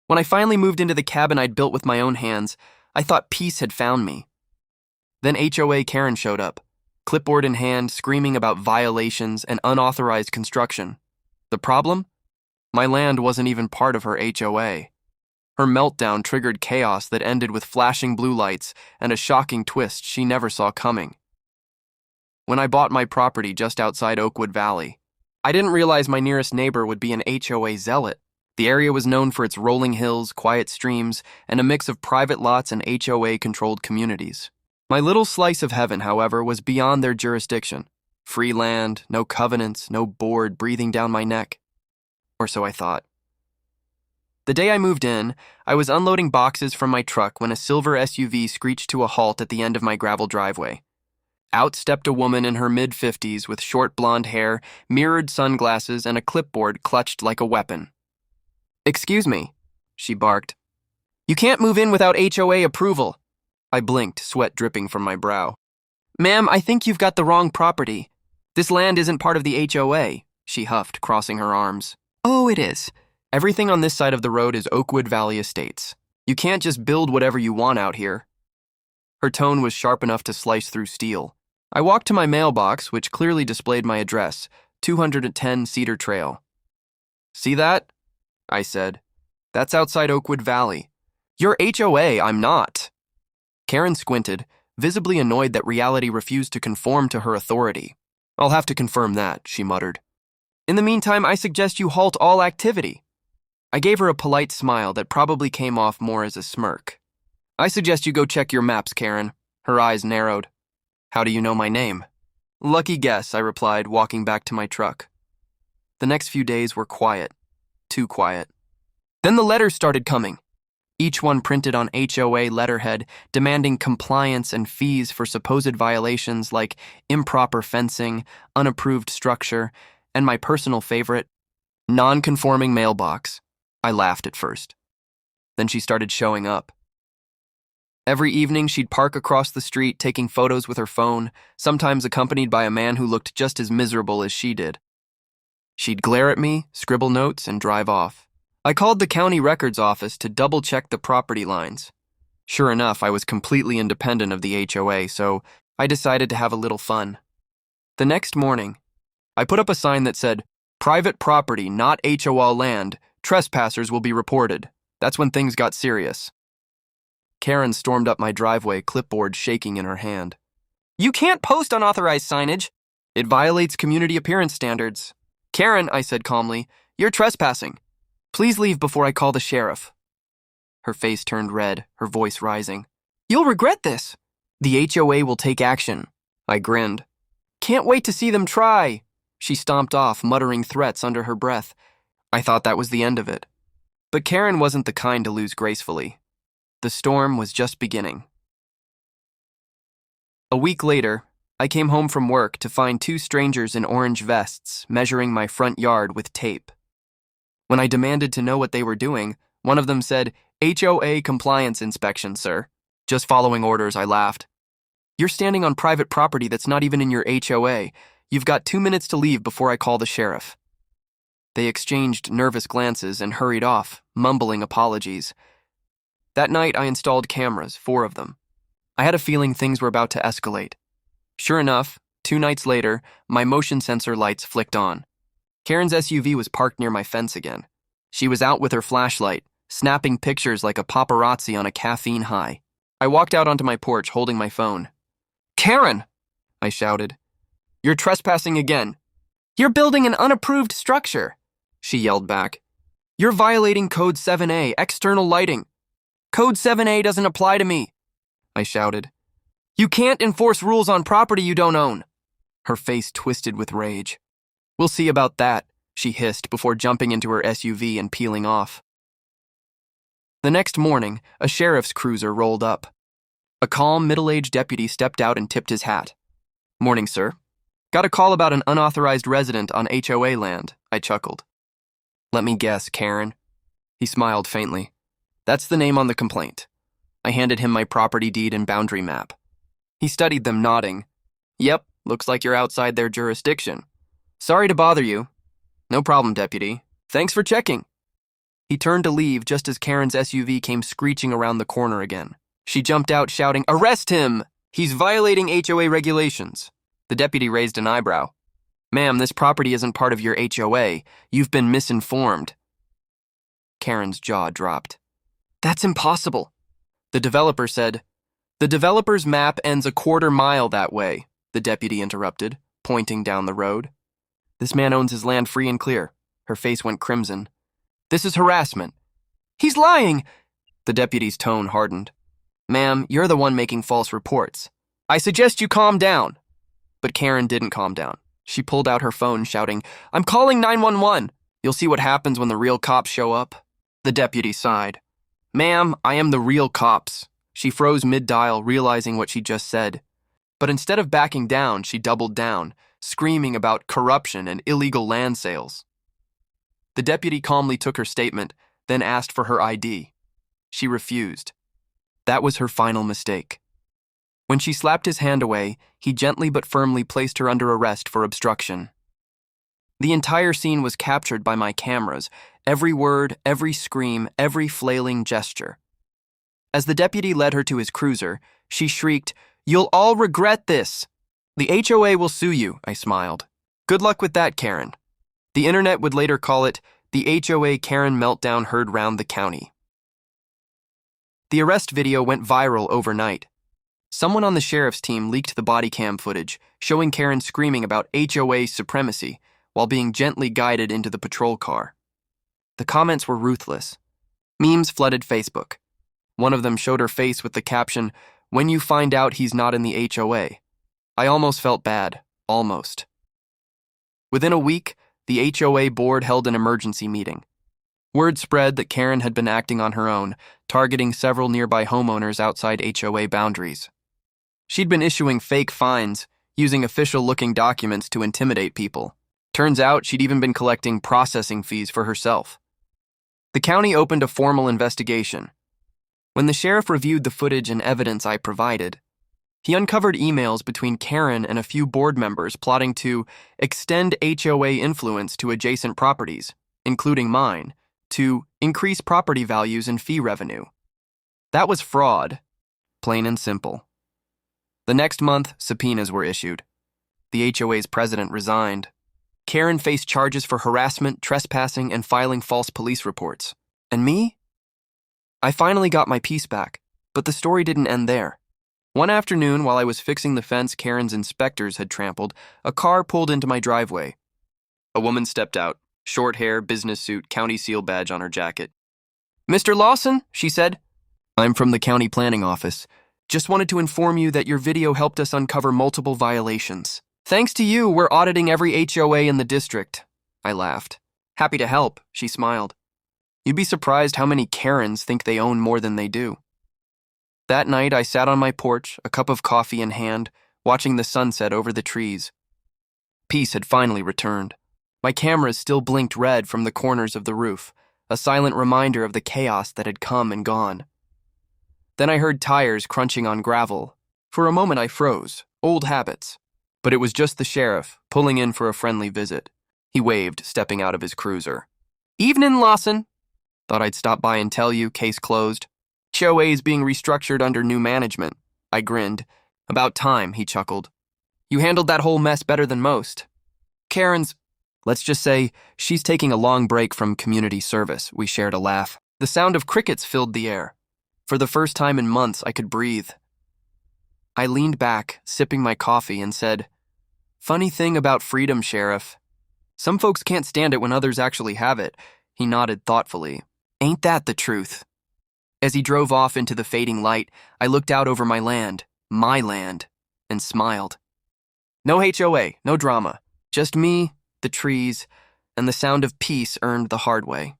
When I finally moved into the cabin I'd built with my own hands, I thought peace had found me. Then HOA Karen showed up, clipboard in hand, screaming about violations and unauthorized construction. The problem? My land wasn't even part of her HOA. Her meltdown triggered chaos that ended with flashing blue lights and a shocking twist she never saw coming. When I bought my property just outside Oakwood Valley, I didn't realize my nearest neighbor would be an HOA zealot. The area was known for its rolling hills, quiet streams, and a mix of private lots and HOA-controlled communities. My little slice of heaven, however, was beyond their jurisdiction. Free land, no covenants, no board breathing down my neck. Or so I thought. The day I moved in, I was unloading boxes from my truck when a silver SUV screeched to a halt at the end of my gravel driveway. Out stepped a woman in her mid-50s with short blonde hair, mirrored sunglasses, and a clipboard clutched like a weapon. "Excuse me," she barked. "You can't move in without HOA approval." I blinked, sweat dripping from my brow. "Ma'am, I think you've got the wrong property. This land isn't part of the HOA," she huffed, crossing her arms. "Oh, it is. Everything on this side of the road is Oakwood Valley Estates. You can't just build whatever you want out here." Her tone was sharp enough to slice through steel. I walked to my mailbox, which clearly displayed my address, 210 Cedar Trail. "See that?" I said. "That's outside Oakwood Valley." "You're HOA, I'm not." Karen squinted, visibly annoyed that reality refused to conform to her authority. "I'll have to confirm that," she muttered. "In the meantime, I suggest you halt all activity." I gave her a polite smile that probably came off more as a smirk. "I suggest you go check your maps, Karen." Her eyes narrowed. "How do you know my name?" "Lucky guess," I replied, walking back to my truck. The next few days were quiet. Too quiet. Then the letters started coming. Each one printed on HOA letterhead, demanding compliance and fees for supposed violations like improper fencing, unapproved structure, and my personal favorite, non-conforming mailbox. I laughed at first. Then she started showing up. Every evening, she'd park across the street, taking photos with her phone, sometimes accompanied by a man who looked just as miserable as she did. She'd glare at me, scribble notes, and drive off. I called the county records office to double-check the property lines. Sure enough, I was completely independent of the HOA, so I decided to have a little fun. The next morning, I put up a sign that said, "Private property, not HOA land. Trespassers will be reported." That's when things got serious. Karen stormed up my driveway, clipboard shaking in her hand. "You can't post unauthorized signage. It violates community appearance standards." "Karen," I said calmly, "you're trespassing. Please leave before I call the sheriff." Her face turned red, her voice rising. "You'll regret this." "The HOA will take action." I grinned. "Can't wait to see them try." She stomped off, muttering threats under her breath. I thought that was the end of it. But Karen wasn't the kind to lose gracefully. The storm was just beginning. A week later, I came home from work to find two strangers in orange vests measuring my front yard with tape. When I demanded to know what they were doing, one of them said, "HOA compliance inspection, sir." Just following orders, I laughed. "You're standing on private property that's not even in your HOA. You've got 2 minutes to leave before I call the sheriff." They exchanged nervous glances and hurried off, mumbling apologies. That night, I installed cameras, 4 of them. I had a feeling things were about to escalate. Sure enough, 2 nights later, my motion sensor lights flicked on. Karen's SUV was parked near my fence again. She was out with her flashlight, snapping pictures like a paparazzi on a caffeine high. I walked out onto my porch holding my phone. "Karen!" I shouted. "You're trespassing again." "You're building an unapproved structure," she yelled back. "You're violating Code 7A, external lighting." "Code 7A doesn't apply to me," I shouted. "You can't enforce rules on property you don't own." Her face twisted with rage. "We'll see about that," she hissed before jumping into her SUV and peeling off. The next morning, a sheriff's cruiser rolled up. A calm, middle-aged deputy stepped out and tipped his hat. "Morning, sir. Got a call about an unauthorized resident on HOA land," I chuckled. "Let me guess, Karen." He smiled faintly. "That's the name on the complaint." I handed him my property deed and boundary map. He studied them, nodding. "Yep, looks like you're outside their jurisdiction. Sorry to bother you." "No problem, deputy. Thanks for checking." He turned to leave just as Karen's SUV came screeching around the corner again. She jumped out shouting, "Arrest him! He's violating HOA regulations." The deputy raised an eyebrow. "Ma'am, this property isn't part of your HOA. You've been misinformed." Karen's jaw dropped. "That's impossible." The developer said, "The developer's map ends a quarter mile that way," the deputy interrupted, pointing down the road. "This man owns his land free and clear." Her face went crimson. "This is harassment." "He's lying!" The deputy's tone hardened. "Ma'am, you're the one making false reports. I suggest you calm down." But Karen didn't calm down. She pulled out her phone, shouting, "I'm calling 911. You'll see what happens when the real cops show up." The deputy sighed. "Ma'am, I am the real cops." She froze mid-dial, realizing what she just said. But instead of backing down, she doubled down, screaming about corruption and illegal land sales. The deputy calmly took her statement, then asked for her ID. She refused. That was her final mistake. When she slapped his hand away, he gently but firmly placed her under arrest for obstruction. The entire scene was captured by my cameras, every word, every scream, every flailing gesture. As the deputy led her to his cruiser, she shrieked, "You'll all regret this." "The HOA will sue you," I smiled. "Good luck with that, Karen." The internet would later call it the HOA Karen meltdown heard round the county. The arrest video went viral overnight. Someone on the sheriff's team leaked the body cam footage, showing Karen screaming about HOA supremacy while being gently guided into the patrol car. The comments were ruthless. Memes flooded Facebook. One of them showed her face with the caption, "When you find out he's not in the HOA." I almost felt bad. Almost. Within a week, the HOA board held an emergency meeting. Word spread that Karen had been acting on her own, targeting several nearby homeowners outside HOA boundaries. She'd been issuing fake fines, using official-looking documents to intimidate people. Turns out she'd even been collecting processing fees for herself. The county opened a formal investigation. When the sheriff reviewed the footage and evidence I provided, he uncovered emails between Karen and a few board members plotting to extend HOA influence to adjacent properties, including mine, to increase property values and fee revenue. That was fraud, plain and simple. The next month, subpoenas were issued. The HOA's president resigned. Karen faced charges for harassment, trespassing, and filing false police reports. And me? I finally got my peace back, but the story didn't end there. One afternoon, while I was fixing the fence Karen's inspectors had trampled, a car pulled into my driveway. A woman stepped out, short hair, business suit, county seal badge on her jacket. "Mr. Lawson," she said. "I'm from the county planning office. Just wanted to inform you that your video helped us uncover multiple violations. Thanks to you, we're auditing every HOA in the district." I laughed. "Happy to help," she smiled. "You'd be surprised how many Karens think they own more than they do." That night, I sat on my porch, a cup of coffee in hand, watching the sunset over the trees. Peace had finally returned. My cameras still blinked red from the corners of the roof, a silent reminder of the chaos that had come and gone. Then I heard tires crunching on gravel. For a moment I froze, old habits. But it was just the sheriff, pulling in for a friendly visit. He waved, stepping out of his cruiser. "Evening, Lawson." "Thought I'd stop by and tell you, case closed." "HOA is being restructured under new management." I grinned. "About time," he chuckled. "You handled that whole mess better than most." "Karen's, let's just say, she's taking a long break from community service." We shared a laugh. The sound of crickets filled the air. For the first time in months, I could breathe. I leaned back, sipping my coffee, and said, "Funny thing about freedom, Sheriff. Some folks can't stand it when others actually have it." He nodded thoughtfully. "Ain't that the truth?" As he drove off into the fading light, I looked out over my land, and smiled. No HOA, no drama. Just me, the trees, and the sound of peace earned the hard way.